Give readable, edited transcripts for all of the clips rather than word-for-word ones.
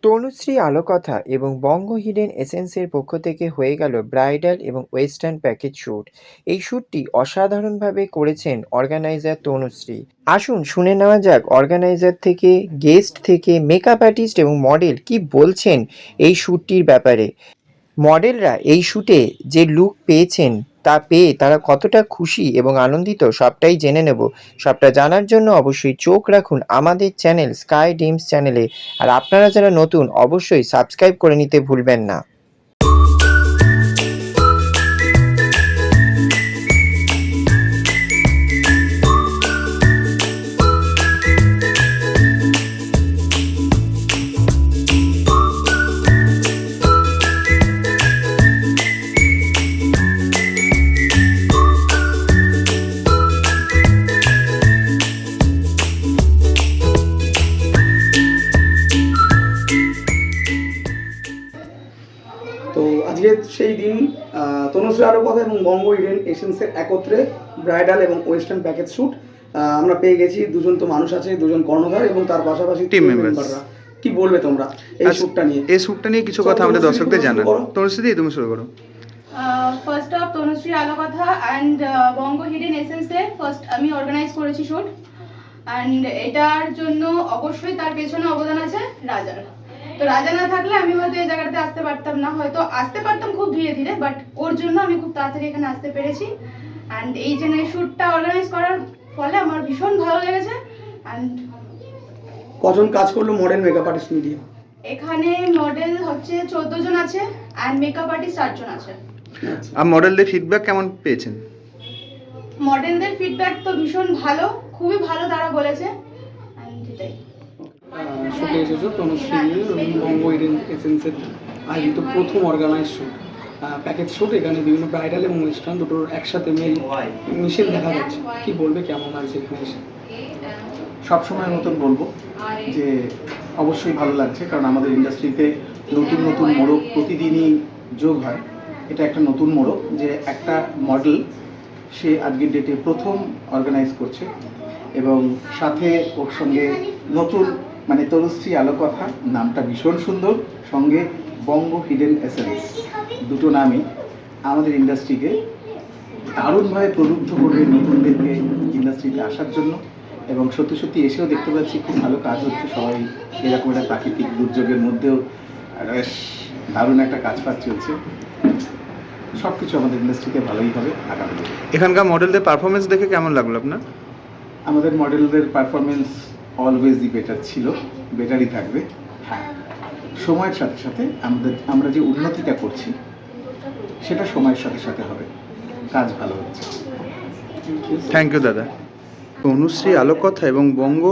তনুশ্রী আলোকথা এবং বঙ্গ হিডেন এসেন্সের পক্ষ থেকে হয়ে গেল ব্রাইডাল এবং ওয়েস্টার্ন প্যাকেজ শ্যুট। এই শ্যুটটি অসাধারণভাবে করেছেন অর্গানাইজার তনুশ্রী। আসুন শুনে নেওয়া যাক অর্গানাইজার থেকে, গেস্ট থেকে, মেকআপ আর্টিস্ট এবং মডেল কি বলছেন এই শ্যুটটির ব্যাপারে। মডেলরা এই শ্যুটে যে লুক পেয়েছেন তা পেয়ে তারা কতটা খুশি এবং আনন্দিত সবটাই জেনে নেব। সবটা জানার জন্য অবশ্যই চোখ রাখুন আমাদের চ্যানেল স্কাই ড্রিমস চ্যানেলে। আর আপনারা যারা নতুন অবশ্যই সাবস্ক্রাইব করে নিতে ভুলবেন না। তো আজকে সেই দিন তনুশ্রী আরও কথা এবং বঙ্গ ইডেন এসেন্সের একত্রে ব্রাইডাল এবং ওয়েস্টার্ন প্যাকেজ শ্যুট আমরা পেয়ে গেছি। দুজন তো মানুষ আছে, দুজন কর্ণধার এবং তার পাশাপাশি টিম মেম্বাররা। কি বলবে তোমরা এই শ্যুটটা নিয়ে? এই শ্যুটটা নিয়ে কিছু কথা আমাদের দর্শকদের জানান। তনুশ্রী, তুমি শুরু করো। First of Tanushree Alokotha and Banga hidden এসেন্সে ফার্স্ট আমি অর্গানাইজ করেছি শ্যুট, অ্যান্ড এটার জন্য অবশ্যই তার পেছনে অবদান আছে রাজার। তো রাজা না থাকলে আমি হয়তো এই জায়গাটাতে আসতে পারতাম না, হয়তো আসতে পারতাম খুব ধীরে ধীরে, বাট ওর জন্য আমি খুব তাড়াতাড়ি এখানে আসতে পেরেছি। অ্যান্ড এই যে শ্যুটটা অর্গানাইজ করার ফলে আমার ভীষণ ভালো লেগেছে। অ্যান্ড কজন কাজ করলো মডেল মেকআপ আর্টিস্ট মিলিয়ে? এখানে মডেল হচ্ছে 14 জন আছে অ্যান্ড মেকআপ আর্টিস্ট 8 জন আছে। আর মডেলদের ফিডব্যাক কেমন পেয়েছেন? মডেলদের ফিডব্যাক তো ভীষণ ভালো, খুবই ভালো তারা বলেছে। এটাই শুটে এসেছো তনুশ্রী এবং বঙ্গ ইডেন এসেন্সের আয়োজিত প্রথম অর্গানাইজ শ্যুট প্যাকেজ শ্যুট। এখানে বিভিন্ন ব্রাইডাল এবং ওয়েস্টার্ন দুটোর একসাথে মিশেল দেখা যাচ্ছে। কি বলবে, কেমন লাগছে এখানে এসে? সবসময় মতন বলবো যে অবশ্যই ভালো লাগছে, কারণ আমাদের ইন্ডাস্ট্রিতে নতুন নতুন মোড়ক প্রতিদিনই যোগ হয়। এটা একটা নতুন মোড়ক যে একটা মডেল সে আজকের ডেটে প্রথম অর্গানাইজ করছে, এবং সাথে ওর সঙ্গে নতুন মানে তনুশ্রী আলোকথা নামটা ভীষণ সুন্দর, সঙ্গে বঙ্গ হিডেন এসেন্স, দুটো নামই আমাদের ইন্ডাস্ট্রিকে দারুণভাবে প্রলুব্ধ করবে নতুনদেরকে ইন্ডাস্ট্রিতে আসার জন্য। এবং সত্যি সত্যি এসেও দেখতে পাচ্ছি খুব ভালো কাজ হচ্ছে। সবাই এরকম একটা প্রাকৃতিক দুর্যোগের মধ্যেও বেশ দারুণ একটা কাজ চলছে। সব কিছু আমাদের ইন্ডাস্ট্রিতে ভালোই হবে আগামী দিনে। এখানকার মডেলদের পারফরমেন্স দেখে কেমন লাগলো আপনার? আমাদের মডেলদের পারফরমেন্স অলওয়েজই বেটার ছিল, বেটারই থাকবে। হ্যাঁ, সময়ের সাথে সাথে আমরা যে উন্নতিটা করছি সেটা সময়ের সাথে সাথে হবে, কাজ ভালো হচ্ছে। থ্যাংক ইউ দাদা। তনুশ্রী আলোকথা এবং বঙ্গ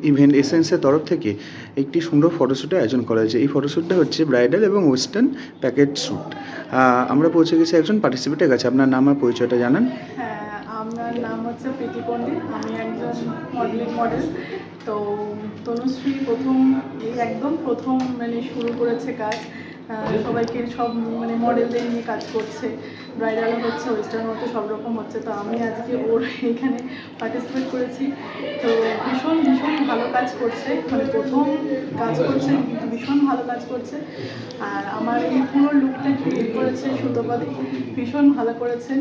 ইভেন্ট এসেন্সের তরফ থেকে একটি সুন্দর ফটোশ্যুটের আয়োজন করা হয়েছে। এই ফটোশ্যুটটা হচ্ছে ব্রাইডাল এবং ওয়েস্টার্ন প্যাকেজ শ্যুট। আমরা পৌঁছে গেছি একজন পার্টিসিপেটের কাছে। আপনার নাম আর পরিচয়টা জানান। হ্যাঁ, আমার নাম হচ্ছে প্রীতি পণ্ডিত, আমি একজন মডেল। তো তনুশ্রী একদম প্রথম শুরু করেছে কাজ। সবাইকে সব মডেলদের নিয়ে কাজ করছে, ব্রাইডালও হচ্ছে, ওয়েস্টার্ন হচ্ছে, সব রকম হচ্ছে। তো আমি আজকে ওর এখানে পার্টিসিপেট করেছি। তো ভীষণ ভীষণ ভালো কাজ করছে, প্রথম কাজ করছে, ভীষণ ভালো কাজ করছে। আর আমার এই পুরো লুকটা ক্রিয়েট করেছে সুতোপাদি, ভীষণ ভালো করেছেন,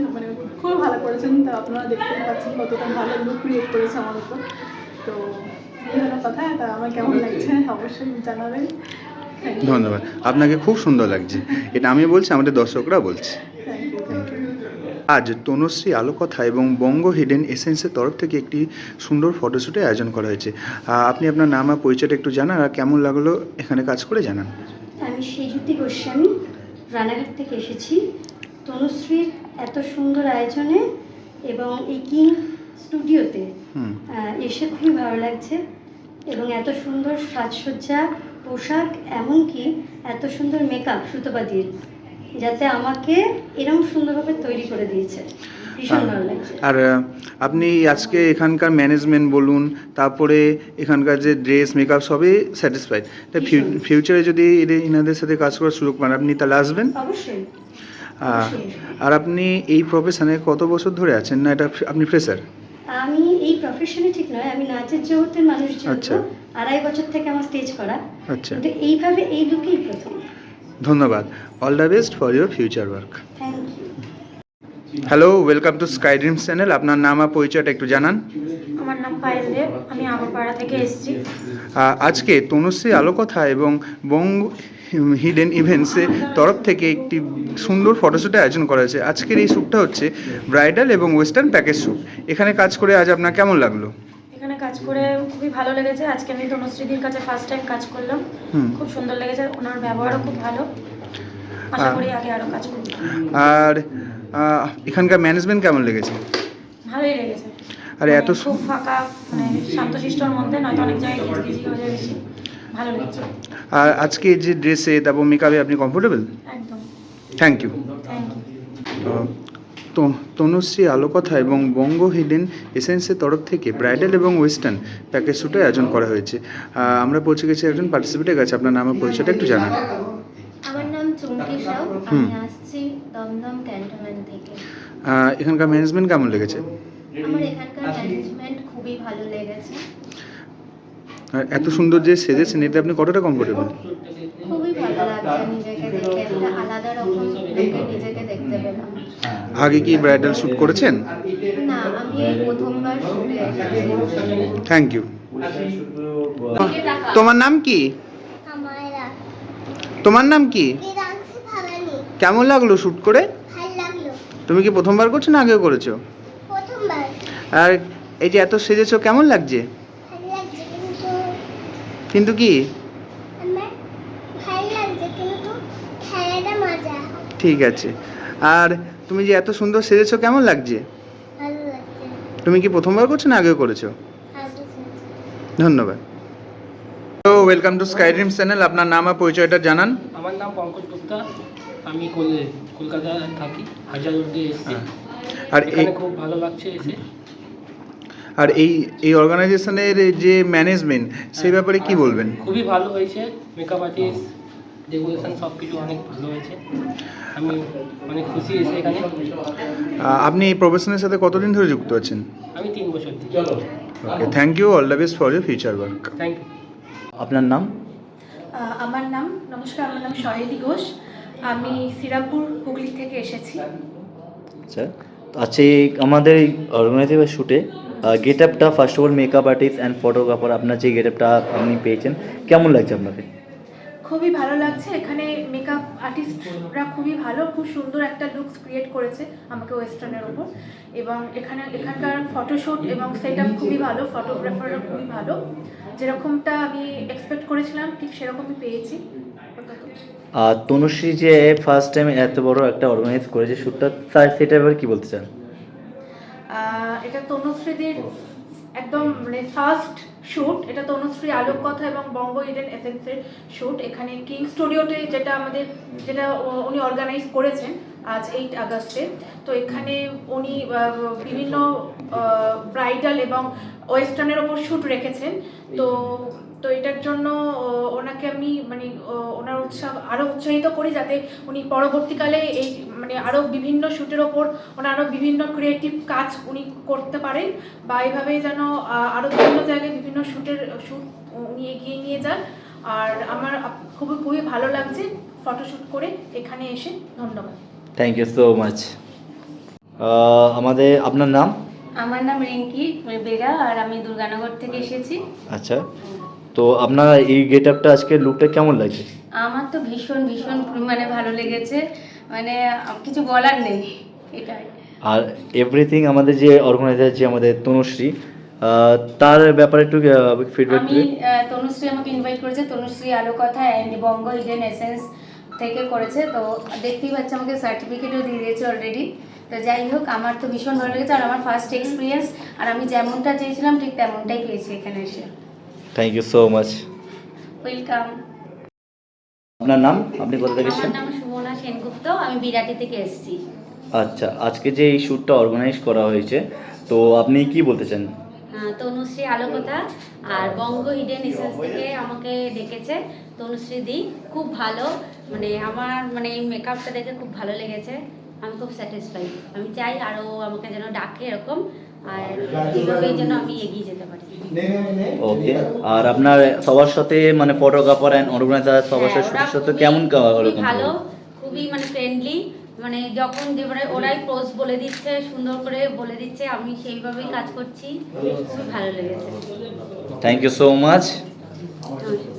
খুব ভালো করেছেন। তো আপনারা দেখতেই পাচ্ছেন কতটা ভালো লুক ক্রিয়েট করেছে আমার উপর। তো এই হলো কথা। তা আমার কেমন লাগছে অবশ্যই জানাবেন। ধন্যবাদ, আপনাকে খুব সুন্দর লাগছে। এটা আমি বলছি, আমাদের দর্শকরা বলছে। আজ তনুশ্রী আলোকথা এবং বঙ্গ হিডেন এসেন্সের তরফ থেকে একটি সুন্দর ফটোশ্যুটের আয়োজন করা হয়েছে। আপনি আপনার নাম আর পরিচয়টা একটু জানান, আর কেমন লাগলো এখানে কাজ করে জানান। আমি শ্রীজ্যোতি গোস্বামী, রানাঘাট থেকে এসেছি। তনুশ্রীর এত সুন্দর আয়োজনে এবং এই কিং স্টুডিওতে এসে খুবই ভালো লাগছে, এবং এত সুন্দর সাজসজ্জা, পোশাক, এমনকি এত সুন্দর মেকআপ সুতোপাদির, যাতে আমাকে এরকম সুন্দরভাবে তৈরি করে দিয়েছে, ভীষণ ভালো লাগছে। আর আপনি আজকে এখানকার ম্যানেজমেন্ট বলুন, তারপরে এখানকার যে ড্রেস মেকআপ সবই স্যাটিসফাইড। তাই ফিউচারে যদি এনাদের সাথে কাজ করার সুযোগ পান আপনি তাহলে আসবেন? অবশ্যই। আর আপনি এই প্রফেশনে কত বছর ধরে আছেন? না এটা আপনি ফ্রেশার? আমি এই প্রফেশনে ঠিক নয়, আমি নাচের জগতের মানুষ আচ্ছা। যেহেতু 2.5 বছর থেকে আমার স্টেজ করা, আচ্ছা, কিন্তু এইভাবে এই লুকেই প্রথম। ধন্যবাদ। All the best for your future work. Thank you. Hello, welcome to Sky Dreams channel. আপনার নাম আর পরিচয়টা একটু জানান। আমার নাম পায়েল দেব, আমি আগরপাড়া থেকে এসেছি। আজকে তনুশ্রী আলোকথা এবং বঙ্গ হিডেন ইভেন্টসের তরফ থেকে একটি সুন্দর ফটোশ্যুটের আয়োজন করা হয়েছে। আজকের এই শ্যুটটা হচ্ছে ব্রাইডাল এবং ওয়েস্টার্ন প্যাকেজ শ্যুট। এখানে কাজ করে আজ আপনার কেমন লাগলো? এখানে কাজ করে খুবই ভালো লেগেছে। আজকে আমি তনুশ্রীদির কাছে ফার্স্ট টাইম কাজ করলাম, খুব সুন্দর লেগেছে। ওনার ব্যবহারও খুব ভালো, আশা করি আগে আরও কাজ করব। আর এখানকার ম্যানেজমেন্ট কেমন লেগেছে? ভালোই লেগেছে। আর মানে এত খুব ফাঁকা, মানে শান্তশিষ্টর মধ্যে, নয়তো অনেক জায়গায় গিজগিজি হয়ে যায় বেশি। ভালো লেগেছে আর আজকে যে ড্রেসে তারপর মেকআপে আপনি কমফোর্টেবল? একদম। Thank you. Thank you. Tanushree Alokotha এবং বঙ্গ হিডেন এসেন্সের তরফ থেকে ব্রাইডাল এবং ওয়েস্টার্ন প্যাকেজ শ্যুটের আয়োজন করা হয়েছে। আমরা পৌঁছে গেছি একজন পার্টিসিপেটের কাছে। আপনার নাম আর পরিচয়টা একটু জানান। আমার নাম চুমকি সাউ, আমি আসছি দমদম ক্যান্টনমেন্ট থেকে। এখানকার ম্যানেজমেন্ট কেমন লেগেছে? আমার এখানকার ম্যানেজমেন্ট খুবই ভালো লেগেছে। আর এত সুন্দর যে সেজেছেন, এতে আপনি কতটা কমফোর্টেবল? খুবই ভালো লাগছে নিজেকে দেখে, একটা আলাদা রকম লোকে নিজেকে দেখতে পেলাম। আগে কি ব্রাইডাল শ্যুট করেছেন? না, আমি এই প্রথমবার শুটে এসেছি। Thank you. তোমার নাম কি? আমায়রা তোমার নাম কি? বিরাংশু ভাবানি। কেমন লাগলো শ্যুট করে? ভালো লাগলো। তুমি কি প্রথমবার করছো না আগেও করেছো? প্রথমবার। আর এই যে এত সেজেছো, কেমন লাগছে? ভালো লাগছে, কিন্তু কিন্তু কি? আমার ভালো লাগছে, কিন্তু খেলাটা মজা। ঠিক আছে। আর তুমি যে এত সুন্দর সেজেছো, কেমন লাগছে? ভালো লাগছে। তুমি কি প্রথমবার করছো না আগেও করেছো? আগে ধন্যবাদ। তো welcome to Sky Dreams channel. আপনার নাম আর পরিচয়টা জানান। আমার নাম পঙ্কজ গুপ্তা, আমি কলকাতায় থাকি, হাজার রোডে এসেছি। আর এখানে খুব ভালো লাগছে এসে। আর এই অর্গানাইজেশনের যে ম্যানেজমেন্ট, সেই ব্যাপারে কি বলবেন? খুবই ভালো হয়েছে, মেকআপ আর্টিস্ট, ডেকোরেশন সব কিছু অনেক ভালো হয়েছে। আমি অনেক খুশি এসে এখানে। আপনি এই প্রফেশনের সাথে কতদিন ধরে যুক্ত আছেন? আমি 3 বছর দিই। Okay, thank you. All the best for your future work. Thank you. আপনার নাম? আমার নাম, নমস্কার, আমার নাম সহেলি ঘোষ, আমি শ্রীরামপুর হুগলি থেকে এসেছি। আচ্ছা, তো আজকে আমাদের এই অর্গানাইজের শ্যুটে গেট আপটা, first of all makeup artist and photographer, আপনার যে গেট আপটা আপনি পেয়েছেন, কেমন লাগছে আপনাকে? খুবই ভালো লাগছে। এখানে মেকআপ আর্টিস্টরা খুবই ভালো, খুব সুন্দর একটা লুকস ক্রিয়েট করেছে আমাকে ওয়েস্টার্নের ওপর। এবং এখানকার ফটোশ্যুট এবং সেট আপ খুবই ভালো, ফটোগ্রাফাররা খুবই ভালো। যেরকমটা আমি এক্সপেক্ট করেছিলাম ঠিক সেরকমই পেয়েছি। আর তনুশ্রী যে ফার্স্ট টাইম এত বড় একটা অর্গানাইজ করেছে শ্যুটটা, সেটা এবার কী বলতে চান? এটা তনুশ্রীদের একদম মানে ফার্স্ট শ্যুট। এটা তনুশ্রী আলোককথা এবং বঙ্গ হিডেন এসেন্সের শ্যুট। এখানে কিং স্টুডিওতে যেটা উনি অর্গানাইজ করেছেন আজ 8 আগস্টে। তো এখানে উনি বিভিন্ন ব্রাইডাল এবং ওয়েস্টার্নের ওপর শ্যুট রেখেছেন। তো এটার জন্য ওনাকে আমি মানে ওনার আরও উৎসাহিত করি, যাতে উনি পরবর্তীকালে এই মানে আরও বিভিন্ন শ্যুটের ওপর ওনার আরও বিভিন্ন ক্রিয়েটিভ কাজ উনি করতে পারেন, বা এইভাবেই যেন আরও বিভিন্ন জায়গায় বিভিন্ন শ্যুট উনি এগিয়ে নিয়ে যান। আর আমার খুবই ভালো লাগছে ফটোশ্যুট করে এখানে এসে। ধন্যবাদ। Thank you so much. আপনার নাম? আমার নাম রিঙ্কি বেরা, আর আমি দুর্গানগর থেকে এসেছি। আচ্ছা, তো আপনার এই গেট আপটা, আজকে লুকটা কেমন লাগছে? আমার তো ভীষণ মানে ভালো লেগেছে, মানে কিছু বলার নেই এটাই। আর এভরিথিং আমাদের যে অর্গানাইজার যে আমাদের তনুশ্রী, তার ব্যাপারে একটু ফিডব্যাক আমি তনুশ্রী আমাকে ইনভাইট করেছে, Tanushree Alokotha and Banga hidden essence থেকে করেছে। তো দেখতেই পাচ্ছি, আমাকে সার্টিফিকেটও দিয়ে দিয়েছে অলরেডি। তো যাই হোক, আমার তো ভীষণ ভালো লেগেছে, আর আমার ফার্স্ট এক্সপিরিয়েন্স, আর আমি যেমনটা চেয়েছিলাম ঠিক তেমনটাই পেয়েছি এখানে এসে। Thank you so much. Welcome. আপনার নাম? আপনি কোথা থেকে এসেছেন? আমার নাম সুমনা সেনগুপ্ত, আমি বিরাটি থেকে এসেছি। আচ্ছা, আজকে যে এই শ্যুটটা অর্গানাইজ করা হয়েছে, তো আপনি কি বলতে চান? তনুশ্রী আলোকথা আর বঙ্গ হিডেন এসেন্স থেকে আমাকে ডেকেছে তনুশ্রী দি, খুব ভালো। মানে আমার মানে এই মেকআপটা দেখে খুব ভালো লেগেছে, আমি খুব স্যাটিসফাইড। আমি চাই আরও আমাকে যেন ডাকে এরকম, আর এইভাবেই যেন আমি এগিয়ে যেতে পারি। ওকে, আর আপনার সবার সাথে মানে ফটোগ্রাফার অ্যান্ড অর্গানাইজার সবার হ্যাঁ, ওরা সাথে খুবই- কেমন খুবই ওরকম ভালো, খুবই মানে ফ্রেন্ডলি, মানে যখন যেবারে ওরাই পোস্ট বলে দিচ্ছে, সুন্দর করে বলে দিচ্ছে, আমি সেইভাবেই কাজ করছি, খুব ভালো লেগেছে। Thank you so much. নমস্কার।